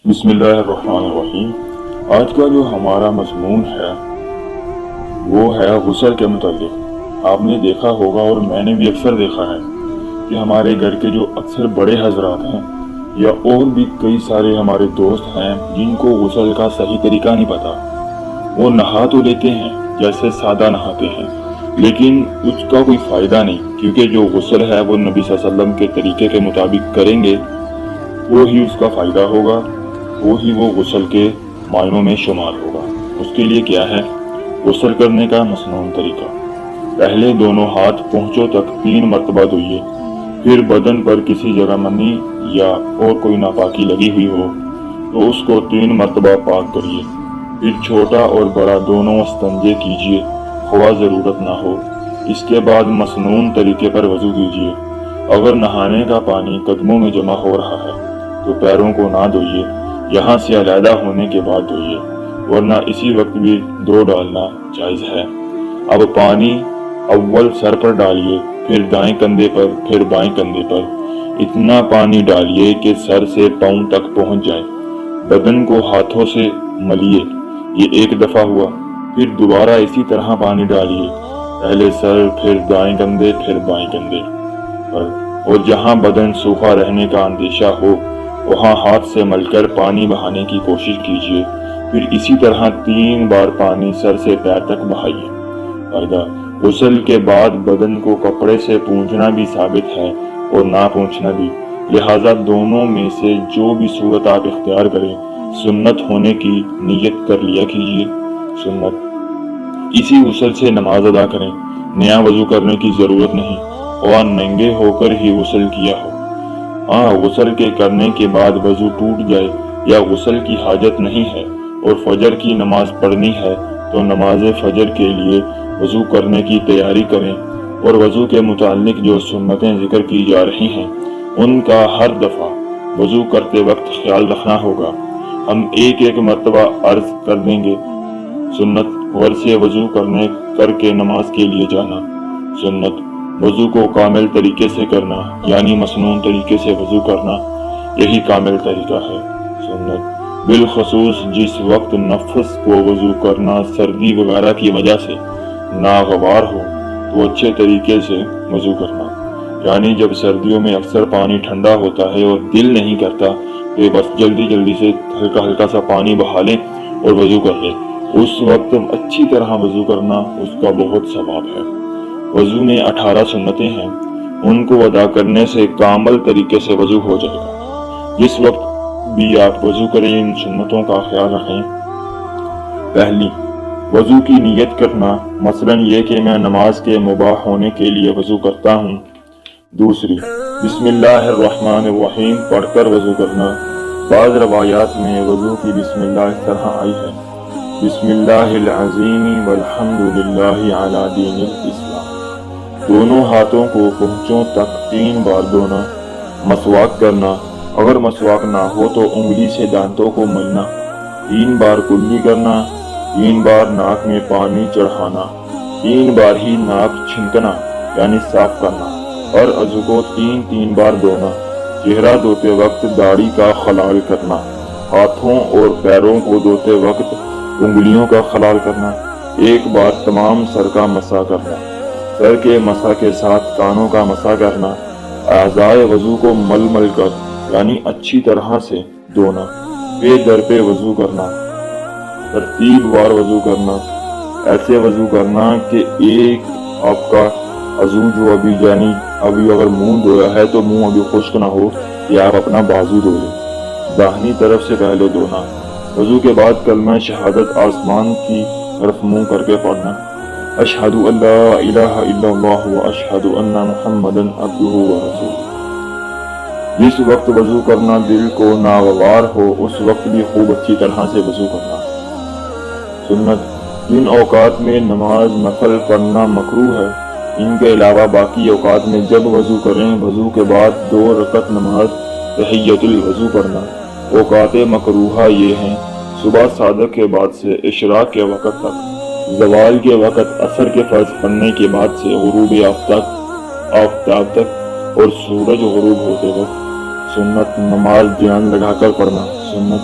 بسم اللہ الرحمن الرحیم۔ آج کا جو ہمارا مضمون ہے وہ ہے غسل کے متعلق۔ آپ نے دیکھا ہوگا اور میں نے بھی اکثر دیکھا ہے کہ ہمارے گھر کے جو اکثر بڑے حضرات ہیں یا اور بھی کئی سارے ہمارے دوست ہیں جن کو غسل کا صحیح طریقہ نہیں پتا، وہ نہا تو لیتے ہیں جیسے سادہ نہاتے ہیں لیکن اس کا کوئی فائدہ نہیں، کیونکہ جو غسل ہے وہ نبی صلی اللہ علیہ وسلم کے طریقے کے مطابق کریں گے وہی اس کا فائدہ ہوگا، وہی وہ غسل کے معنوں میں شمار ہوگا۔ اس کے لیے کیا ہے؟ غسل کرنے کا مسنون طریقہ۔ پہلے دونوں ہاتھ پہنچوں تک 3 مرتبہ دھوئیے، پھر بدن پر کسی جگہ منی یا اور کوئی ناپاکی لگی ہوئی ہو تو اس کو 3 مرتبہ پاک کریے، پھر چھوٹا اور بڑا دونوں استنجے کیجیے خواہ ضرورت نہ ہو۔ اس کے بعد مسنون طریقے پر وضو کیجیے۔ اگر نہانے کا پانی قدموں میں جمع ہو رہا ہے تو پیروں کو نہ دھوئیے، یہاں سے علیحدہ ہونے کے بعد دھوئیے، ورنہ اسی وقت بھی دو ڈالنا جائز ہے۔ اب پانی اول سر پر ڈالیے، پھر دائیں کندھے پر، پھر بائیں کندھے پر۔ اتنا پانی ڈالیے کہ سر سے پاؤں تک پہنچ جائے۔ بدن کو ہاتھوں سے ملیے، یہ 1 دفعہ ہوا۔ پھر دوبارہ اسی طرح پانی ڈالیے، پہلے سر، پھر دائیں کندھے، پھر بائیں کندھے پر، اور جہاں بدن سوکھا رہنے کا اندیشہ ہو وہاں ہاتھ سے مل کر پانی بہانے کی کوشش کیجیے۔ پھر اسی طرح 3 بار پانی سر سے پیر تک بہائیے۔ فائدہ: غسل کے بعد بدن کو کپڑے سے پونچھنا بھی ثابت ہے اور نہ پونچھنا بھی، لہذا دونوں میں سے جو بھی صورت آپ اختیار کریں سنت ہونے کی نیت کر لیا کیجیے۔ سنت: اسی غسل سے نماز ادا کریں، نیا وضو کرنے کی ضرورت نہیں، اور ننگے ہو کر ہی غسل کیا ہو۔ ہاں، غسل کے کرنے کے بعد وضو ٹوٹ جائے یا غسل کی حاجت نہیں ہے اور فجر کی نماز پڑھنی ہے تو نماز فجر کے لیے وضو کرنے کی تیاری کریں، اور وضو کے متعلق جو سنتیں ذکر کی جا رہی ہیں ان کا ہر دفعہ وضو کرتے وقت خیال رکھنا ہوگا۔ ہم ایک مرتبہ عرض کر دیں گے۔ سنت: غور سے وضو کر کے نماز کے لیے جانا۔ سنت: وضو کو کامل طریقے سے کرنا، یعنی مسنون طریقے سے وضو کرنا، یہی کامل طریقہ ہے۔ سنت: بالخصوص جس وقت نفس کو وضو کرنا سردی وغیرہ کی وجہ سے ناگوار ہو تو اچھے طریقے سے وضو کرنا، یعنی جب سردیوں میں اکثر پانی ٹھنڈا ہوتا ہے اور دل نہیں کرتا تو بس جلدی سے ہلکا سا پانی بہا لیں اور وضو کر لیں، اس وقت اچھی طرح وضو کرنا اس کا بہت ثواب ہے۔ وضو میں 18 سنتیں ہیں، ان کو ادا کرنے سے کامل طریقے سے وضو ہو جائے گا۔ جس وقت بھی آپ وضو کریں ان سنتوں کا خیال رکھیں۔ پہلی، وضو کی نیت کرنا، مثلاً یہ کہ میں نماز کے مباح ہونے کے لیے وضو کرتا ہوں۔ دوسری، بسم اللہ الرحمن الرحیم پڑھ کر وضو کرنا۔ بعض روایات میں وضو کی بسم اللہ اس طرح آئی ہے: بسم اللہ العظیم والحمد للہ علی دین الاسلام۔ دونوں ہاتھوں کو پہنچوں تک 3 بار دھونا۔ مسواک کرنا، اگر مسواک نہ ہو تو انگلی سے دانتوں کو ملنا۔ 3 بار کلی کرنا، 3 بار ناک میں پانی چڑھانا، 3 بار ہی ناک چھنکنا یعنی صاف کرنا، اور عضو کو 3 بار دھونا۔ چہرہ دھوتے وقت داڑھی کا خلال کرنا۔ ہاتھوں اور پیروں کو دھوتے وقت انگلیوں کا خلال کرنا۔ 1 بار تمام سر کا مسح کرنا۔ سر کے مسح کے ساتھ کانوں کا مسح کرنا۔ اعضائے وضو کو مل کر یعنی اچھی طرح سے دھونا۔ پہ در پہ وضو کرنا، ترتیب وار وضو کرنا۔ ایسے وضو کرنا کہ ایک آپ کا عضو جو ابھی اگر منہ دھویا ہے تو منہ ابھی خشک نہ ہو کہ آپ اپنا بازو دھو لیں۔ داہنی طرف سے پہلے دھونا۔ وضو کے بعد کلمہ شہادت آسمان کی طرف منہ کر کے پڑھنا: اشہد ان لا الہ الا اللہ و اشہد ان محمدا عبدہ و رسولہ۔ جس وقت وضو کرنا دل کو ناگوار ہو اس وقت بھی خوب اچھی طرح سے وضو کرنا۔ سنت: جن اوقات میں نماز نفل پڑھنا مکروہ ہے ان کے علاوہ باقی اوقات میں جب وضو کریں وضو کے بعد 2 رکعت نماز تحیۃ الوضو پڑھنا۔ اوقات مکروہہ یہ ہیں: صبح صادق کے بعد سے اشراق کے وقت تک، زوال کے وقت عصر کے فرض پڑھنے کے بعد سے غروب آفتاب تک، اور سورج غروب ہوتے وقت۔ سنت: نماز دھیان لگا کر پڑھنا۔ سنت: